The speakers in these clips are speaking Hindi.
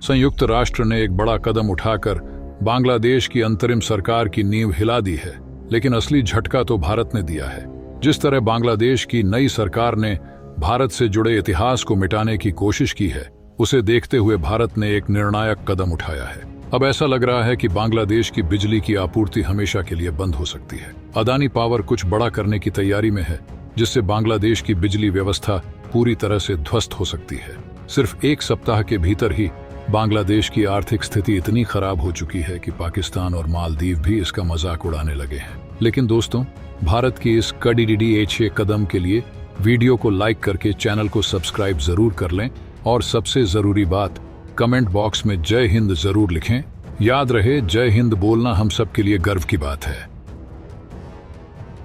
संयुक्त राष्ट्र ने एक बड़ा कदम उठाकर बांग्लादेश की अंतरिम सरकार की नींव हिला दी है, लेकिन असली झटका तो भारत ने दिया है। जिस तरह बांग्लादेश की नई सरकार ने भारत से जुड़े इतिहास को मिटाने की कोशिश की है, उसे देखते हुए भारत ने एक निर्णायक कदम उठाया है। अब ऐसा लग रहा है कि बांग्लादेश की बिजली की आपूर्ति हमेशा के लिए बंद हो सकती है। अदानी पावर कुछ बड़ा करने की तैयारी में है, जिससे बांग्लादेश की बिजली व्यवस्था पूरी तरह से ध्वस्त हो सकती है। सिर्फ एक सप्ताह के भीतर ही बांग्लादेश की आर्थिक स्थिति इतनी खराब हो चुकी है कि पाकिस्तान और मालदीव भी इसका मजाक उड़ाने लगे हैं। लेकिन दोस्तों, भारत की इस कड़े कदम के लिए वीडियो को लाइक करके चैनल को सब्सक्राइब जरूर कर लें, और सबसे जरूरी बात, कमेंट बॉक्स में जय हिंद जरूर लिखें। याद रहे, जय हिंद बोलना हम सब के लिए गर्व की बात है।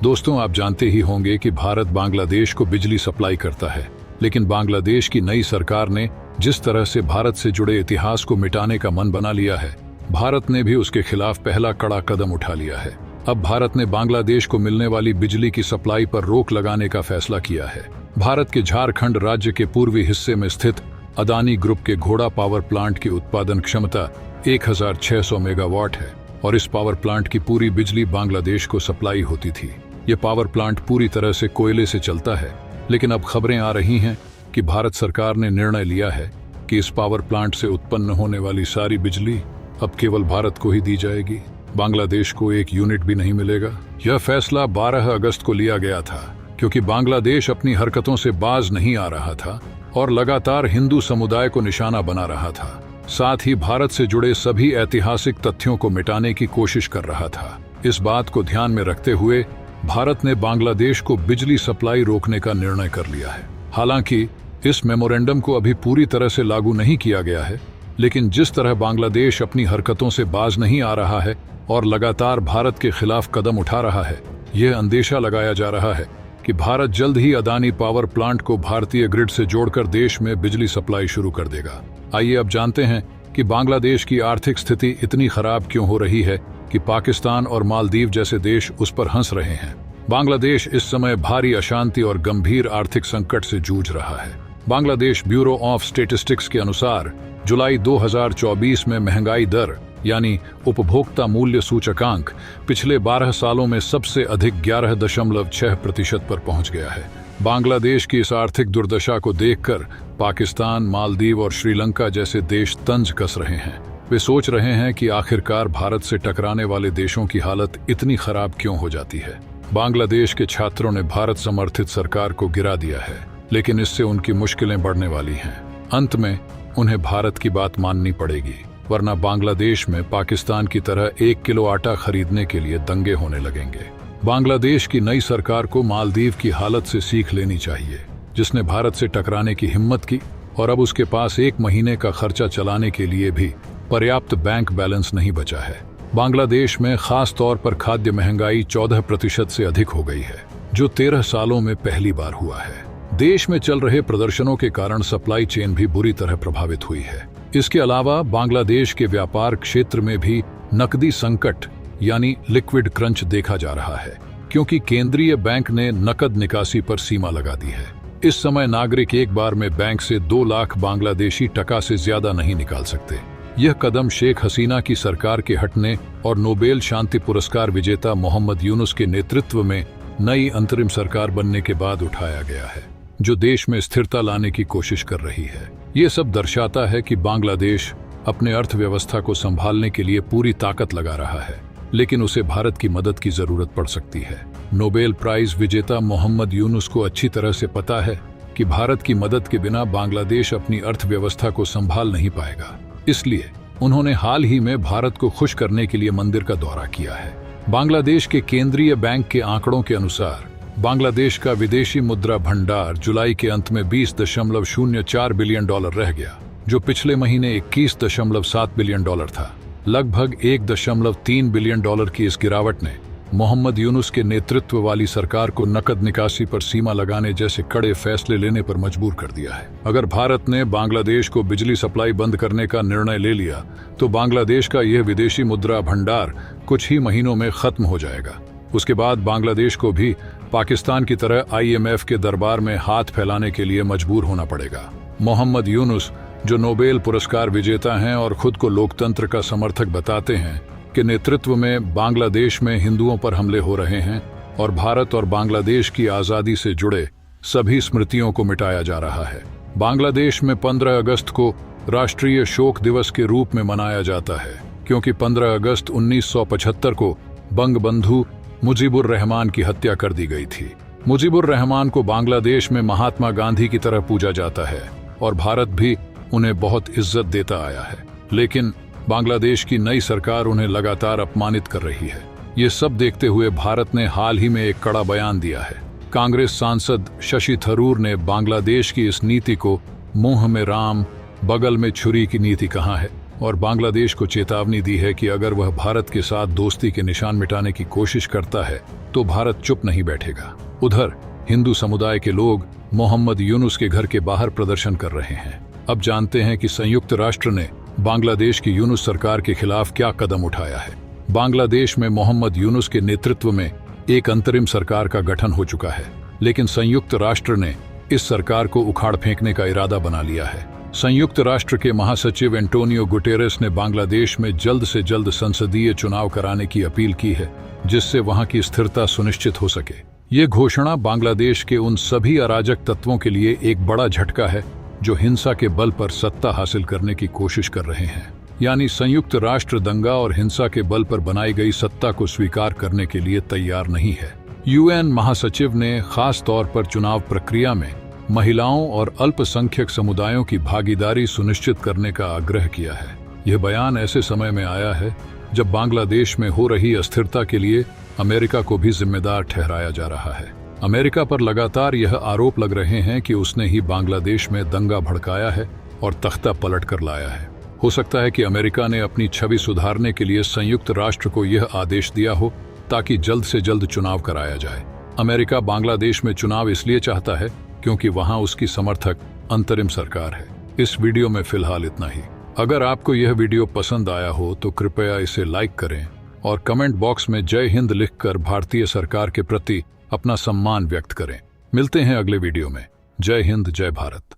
दोस्तों, आप जानते ही होंगे कि भारत बांग्लादेश को बिजली सप्लाई करता है, लेकिन बांग्लादेश की नई सरकार ने जिस तरह से भारत से जुड़े इतिहास को मिटाने का मन बना लिया है, भारत ने भी उसके खिलाफ पहला कड़ा कदम उठा लिया है। अब भारत ने बांग्लादेश को मिलने वाली बिजली की सप्लाई पर रोक लगाने का फैसला किया है। भारत के झारखंड राज्य के पूर्वी हिस्से में स्थित अदानी ग्रुप के घोड़ा पावर प्लांट की उत्पादन क्षमता 1600 मेगावाट है, और इस पावर प्लांट की पूरी बिजली बांग्लादेश को सप्लाई होती थी। ये पावर प्लांट पूरी तरह से कोयले से चलता है, लेकिन अब खबरें आ रही हैं कि भारत सरकार ने निर्णय लिया है कि इस पावर प्लांट से उत्पन्न होने वाली सारी बिजली अब केवल भारत को ही दी जाएगी। बांग्लादेश को एक यूनिट भी नहीं मिलेगा। यह फैसला 12 अगस्त को लिया गया था, क्योंकि बांग्लादेश अपनी हरकतों से बाज नहीं आ रहा था और लगातार हिंदू समुदाय को निशाना बना रहा था। साथ ही भारत से जुड़े सभी ऐतिहासिक तथ्यों को मिटाने की कोशिश कर रहा था। इस बात को ध्यान में रखते हुए भारत ने बांग्लादेश को बिजली सप्लाई रोकने का निर्णय कर लिया है। हालांकि इस मेमोरेंडम को अभी पूरी तरह से लागू नहीं किया गया है, लेकिन जिस तरह बांग्लादेश अपनी हरकतों से बाज नहीं आ रहा है और लगातार भारत के खिलाफ कदम उठा रहा है, यह अंदेशा लगाया जा रहा है कि भारत जल्द ही अदानी पावर प्लांट को भारतीय ग्रिड से जोड़कर देश में बिजली सप्लाई शुरू कर देगा। आइए अब जानते हैं कि बांग्लादेश की आर्थिक स्थिति इतनी खराब क्यों हो रही है कि पाकिस्तान और मालदीव जैसे देश उस पर हंस रहे हैं। बांग्लादेश इस समय भारी अशांति और गंभीर आर्थिक संकट से जूझ रहा है। बांग्लादेश ब्यूरो ऑफ स्टेटिस्टिक्स के अनुसार जुलाई 2024 में महंगाई दर यानी उपभोक्ता मूल्य सूचकांक पिछले 12 सालों में सबसे अधिक 11.6% पर पहुंच गया है। बांग्लादेश की इस आर्थिक दुर्दशा को देखकर पाकिस्तान, मालदीव और श्रीलंका जैसे देश तंज कस रहे हैं। वे सोच रहे हैं कि आखिरकार भारत से टकराने वाले देशों की हालत इतनी खराब क्यों हो जाती है। बांग्लादेश के छात्रों ने भारत समर्थित सरकार को गिरा दिया है, लेकिन इससे उनकी मुश्किलें बढ़ने वाली हैं। अंत में उन्हें भारत की बात माननी पड़ेगी, वरना बांग्लादेश में पाकिस्तान की तरह 1 किलो आटा खरीदने के लिए दंगे होने लगेंगे। बांग्लादेश की नई सरकार को मालदीव की हालत से सीख लेनी चाहिए, जिसने भारत से टकराने की हिम्मत की और अब उसके पास 1 महीने का खर्चा चलाने के लिए भी पर्याप्त बैंक बैलेंस नहीं बचा है। बांग्लादेश में खास तौर पर खाद्य महंगाई 14% से अधिक हो गई है, जो 13 सालों में पहली बार हुआ है। देश में चल रहे प्रदर्शनों के कारण सप्लाई चेन भी बुरी तरह प्रभावित हुई है। इसके अलावा बांग्लादेश के व्यापार क्षेत्र में भी नकदी संकट यानी लिक्विड क्रंच देखा जा रहा है, क्योंकि केंद्रीय बैंक ने नकद निकासी पर सीमा लगा दी है। इस समय नागरिक एक बार में बैंक से 2 लाख बांग्लादेशी टका से ज्यादा नहीं निकाल सकते। यह कदम शेख हसीना की सरकार के हटने और नोबेल शांति पुरस्कार विजेता मोहम्मद यूनुस के नेतृत्व में नई अंतरिम सरकार बनने के बाद उठाया गया है, जो देश में स्थिरता लाने की कोशिश कर रही है। ये सब दर्शाता है कि बांग्लादेश अपने अर्थव्यवस्था को संभालने के लिए पूरी ताकत लगा रहा है, लेकिन उसे भारत की मदद की जरूरत पड़ सकती है। नोबेल प्राइज विजेता मोहम्मद यूनुस को अच्छी तरह से पता है कि भारत की मदद के बिना बांग्लादेश अपनी अर्थव्यवस्था को संभाल नहीं पाएगा। इसलिए उन्होंने हाल ही में भारत को खुश करने के लिए मंदिर का दौरा किया है। बांग्लादेश के केंद्रीय बैंक के आंकड़ों के अनुसार बांग्लादेश का विदेशी मुद्रा भंडार जुलाई के अंत में $20.04 बिलियन रह गया, जो पिछले महीने $21.7 बिलियन था। लगभग $1.3 बिलियन की इस गिरावट ने मोहम्मद यूनुस के नेतृत्व वाली सरकार को नकद निकासी पर सीमा लगाने जैसे कड़े फैसले लेने पर मजबूर कर दिया है। अगर भारत ने बांग्लादेश को बिजली सप्लाई बंद करने का निर्णय ले लिया, तो बांग्लादेश का यह विदेशी मुद्रा भंडार कुछ ही महीनों में खत्म हो जाएगा। उसके बाद बांग्लादेश को भी पाकिस्तान की तरह IMF के दरबार में हाथ फैलाने के लिए मजबूर होना पड़ेगा। मोहम्मद यूनुस जो नोबेल पुरस्कार विजेता हैं और खुद को लोकतंत्र का समर्थक बताते हैं, के नेतृत्व में बांग्लादेश में हिंदुओं पर हमले हो रहे हैं और भारत और बांग्लादेश की आज़ादी से जुड़े सभी स्मृतियों को मिटाया जा रहा है। बांग्लादेश में 15 अगस्त को राष्ट्रीय शोक दिवस के रूप में मनाया जाता है, क्योंकि 15 अगस्त 1975 को बंगबंधु मुजीबुर रहमान की हत्या कर दी गई थी। मुजीबुर रहमान को बांग्लादेश में महात्मा गांधी की तरह पूजा जाता है और भारत भी उन्हें बहुत इज्जत देता आया है, लेकिन बांग्लादेश की नई सरकार उन्हें लगातार अपमानित कर रही है। ये सब देखते हुए भारत ने हाल ही में एक कड़ा बयान दिया है। कांग्रेस सांसद शशि थरूर ने बांग्लादेश की इस नीति को मुंह में राम बगल में छुरी की नीति कहा है और बांग्लादेश को चेतावनी दी है कि अगर वह भारत के साथ दोस्ती के निशान मिटाने की कोशिश करता है तो भारत चुप नहीं बैठेगा। उधर हिंदू समुदाय के लोग मोहम्मद यूनुस के घर के बाहर प्रदर्शन कर रहे हैं। अब जानते हैं कि संयुक्त राष्ट्र ने बांग्लादेश की यूनुस सरकार के खिलाफ क्या कदम उठाया है। बांग्लादेश में मोहम्मद यूनुस के नेतृत्व में एक अंतरिम सरकार का गठन हो चुका है, लेकिन संयुक्त राष्ट्र ने इस सरकार को उखाड़ फेंकने का इरादा बना लिया है। संयुक्त राष्ट्र के महासचिव एंटोनियो गुटेरेस ने बांग्लादेश में जल्द से जल्द संसदीय चुनाव कराने की अपील की है, जिससे वहां की स्थिरता सुनिश्चित हो सके। ये घोषणा बांग्लादेश के उन सभी अराजक तत्वों के लिए एक बड़ा झटका है जो हिंसा के बल पर सत्ता हासिल करने की कोशिश कर रहे हैं। यानी संयुक्त राष्ट्र दंगा और हिंसा के बल पर बनाई गई सत्ता को स्वीकार करने के लिए तैयार नहीं है। यूएन महासचिव ने खास तौर पर चुनाव प्रक्रिया में महिलाओं और अल्पसंख्यक समुदायों की भागीदारी सुनिश्चित करने का आग्रह किया है। यह बयान ऐसे समय में आया है जब बांग्लादेश में हो रही अस्थिरता के लिए अमेरिका को भी जिम्मेदार ठहराया जा रहा है। अमेरिका पर लगातार यह आरोप लग रहे हैं कि उसने ही बांग्लादेश में दंगा भड़काया है और तख्ता पलट कर लाया है। हो सकता है कि अमेरिका ने अपनी छवि सुधारने के लिए संयुक्त राष्ट्र को यह आदेश दिया हो ताकि जल्द से जल्द चुनाव कराया जाए। अमेरिका बांग्लादेश में चुनाव इसलिए चाहता है क्योंकि वहां उसकी समर्थक अंतरिम सरकार है। इस वीडियो में फिलहाल इतना ही। अगर आपको यह वीडियो पसंद आया हो तो कृपया इसे लाइक करें और कमेंट बॉक्स में जय हिंद लिखकर भारतीय सरकार के प्रति अपना सम्मान व्यक्त करें। मिलते हैं अगले वीडियो में। जय हिंद, जय भारत।